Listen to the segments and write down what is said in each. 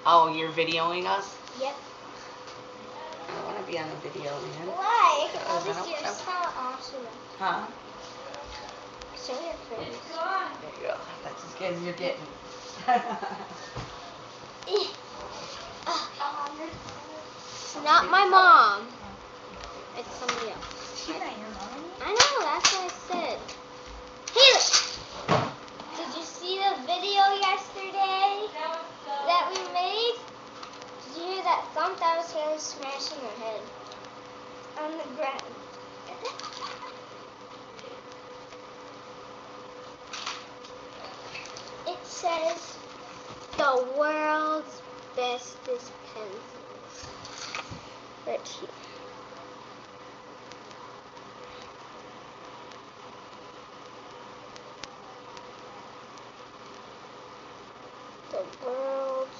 Oh, you're videoing us? Yep. I don't want to be on the video, man. Why? Because Obviously, you're so awesome. Huh? Show your face. There you go. That's as good as you're getting. It's not my mom. It's somebody else. She's not your mom. I know, that's what I said. Here! Did you see the video yesterday that we made? Did you hear that thump? That was Haley smashing her head on the ground. It says the world's bestest pencils. Right here. The world's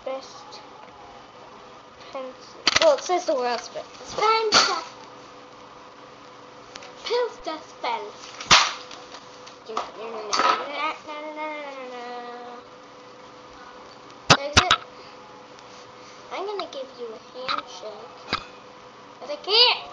best pencil. Well, it says the world's best pencil. Pills spell. Exit. I'm gonna give you a handshake. But I can't.